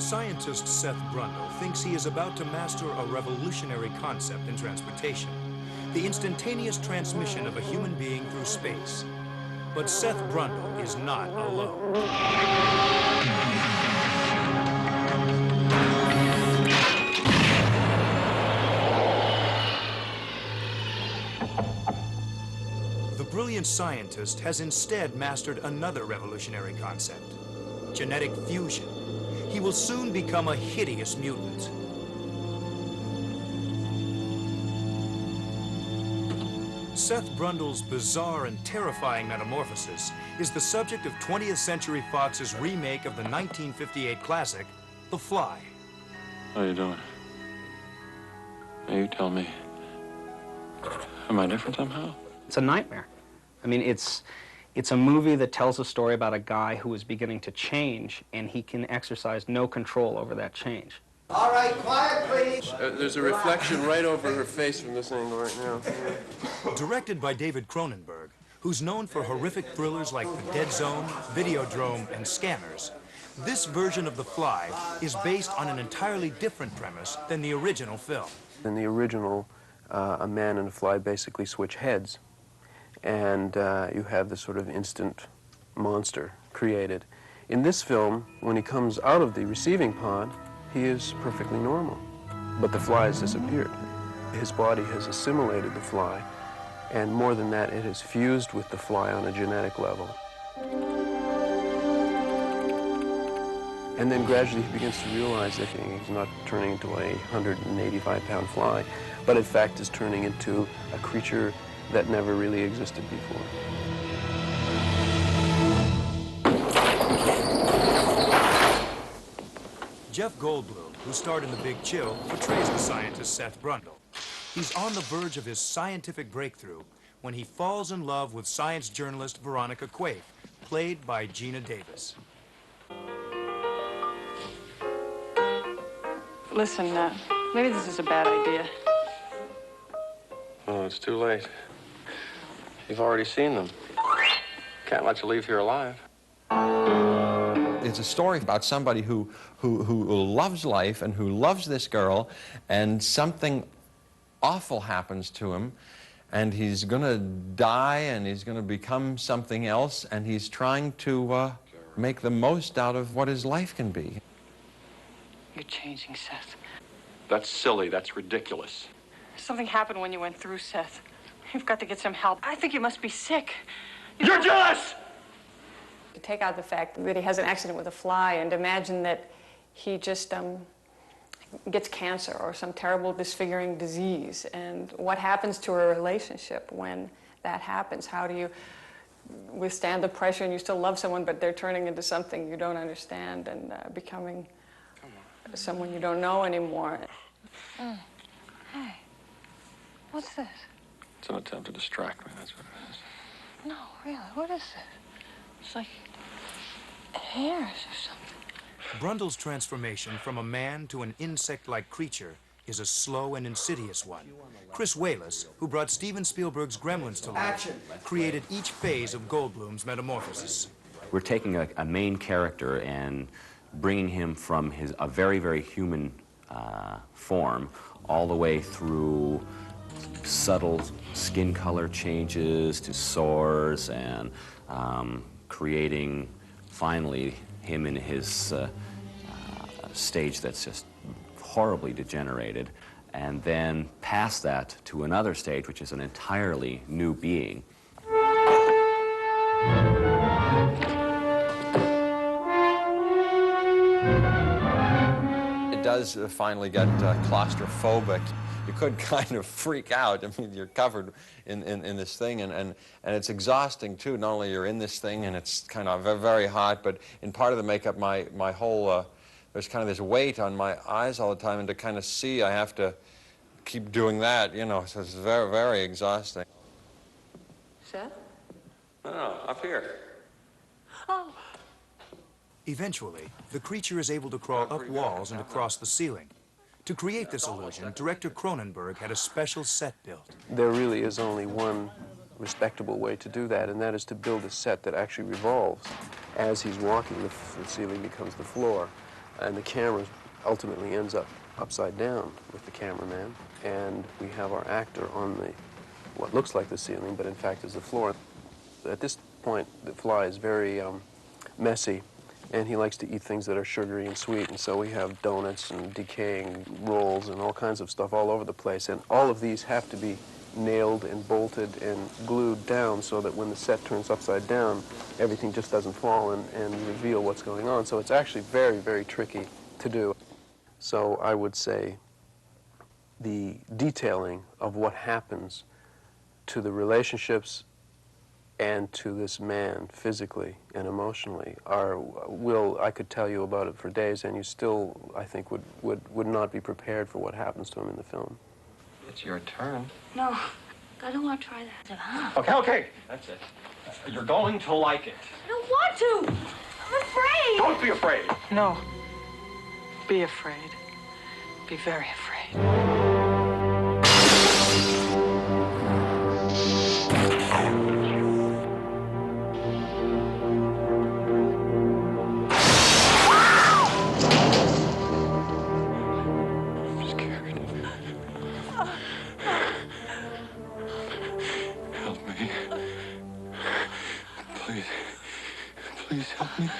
Scientist Seth Brundle thinks he is about to master a revolutionary concept in transportation, the instantaneous transmission of a human being through space. But Seth Brundle is not alone. The brilliant scientist has instead mastered another revolutionary concept, genetic fusion. He will soon become a hideous mutant. Seth Brundle's bizarre and terrifying metamorphosis is the subject of 20th Century Fox's remake of the 1958 classic, The Fly. How are you doing? Now you tell me. Am I different somehow? It's a nightmare. I mean, it's a movie that tells a story about a guy who is beginning to change, and he can exercise no control over that change. All right, quiet, please. There's a reflection right over her face from this angle right now. Directed by David Cronenberg, who's known for horrific thrillers like The Dead Zone, Videodrome, and Scanners, this version of The Fly is based on an entirely different premise than the original film. In the original, a man and a fly basically switch heads, and you have this sort of instant monster created. In this film, when he comes out of the receiving pod, he is perfectly normal, but the fly has disappeared. His body has assimilated the fly, and more than that, it has fused with the fly on a genetic level. And then gradually he begins to realize that he's not turning into a 185-pound fly, but in fact is turning into a creature that never really existed before. Jeff Goldblum, who starred in The Big Chill, portrays the scientist Seth Brundle. He's on the verge of his scientific breakthrough when he falls in love with science journalist Veronica Quaife, played by Geena Davis. Listen, maybe this is a bad idea. Oh, it's too late. You've already seen them. Can't let you leave here alive. It's a story about somebody who loves life and who loves this girl, and something awful happens to him, and he's going to die, and he's going to become something else, and he's trying to make the most out of what his life can be. You're changing, Seth. That's silly. That's ridiculous. Something happened when you went through, Seth. You've got to get some help. I think you must be sick. You're jealous! To take out the fact that he has an accident with a fly and imagine that he just gets cancer or some terrible disfiguring disease, and what happens to a relationship when that happens. How do you withstand the pressure, and you still love someone, but they're turning into something you don't understand and becoming someone you don't know anymore. Hey, what's this? It's an attempt to distract me, that's what it is. No, really, what is this? It's like hairs or something. Brundle's transformation from a man to an insect-like creature is a slow and insidious one. Chris Walas, who brought Steven Spielberg's Gremlins to life, created each phase of Goldblum's metamorphosis. We're taking a main character and bringing him from a very, very human form all the way through subtle skin color changes to sores, and creating finally him in his stage that's just horribly degenerated, and then past that to another stage which is an entirely new being. It does finally get claustrophobic. You could kind of freak out. I mean, you're covered in this thing, and it's exhausting, too. Not only you're in this thing, and it's kind of very hot, but in part of the makeup, my whole, there's kind of this weight on my eyes all the time, and to kind of see, I have to keep doing that, you know, so it's very, very exhausting. Seth? No, up here. Oh. Eventually, the creature is able to crawl up walls and across the ceiling. To create this illusion, director Cronenberg had a special set built. There really is only one respectable way to do that, and that is to build a set that actually revolves. As he's walking, the ceiling becomes the floor. And the camera ultimately ends up upside down with the cameraman, and we have our actor on the what looks like the ceiling, but in fact is the floor. At this point, the fly is very messy, and he likes to eat things that are sugary and sweet, and so we have donuts and decaying rolls and all kinds of stuff all over the place, and all of these have to be nailed and bolted and glued down so that when the set turns upside down, everything just doesn't fall and reveal what's going on. So it's actually very, very tricky to do. So I would say the detailing of what happens to the relationships and to this man physically and emotionally I could tell you about it for days, and you still, I think, would not be prepared for what happens to him in the film. It's your turn. No, I don't want to try that. Okay. That's it. You're going to like it. I don't want to. I'm afraid. Don't be afraid. No. Be afraid. Be very afraid. I'm scared. Help me. Please. Please help me.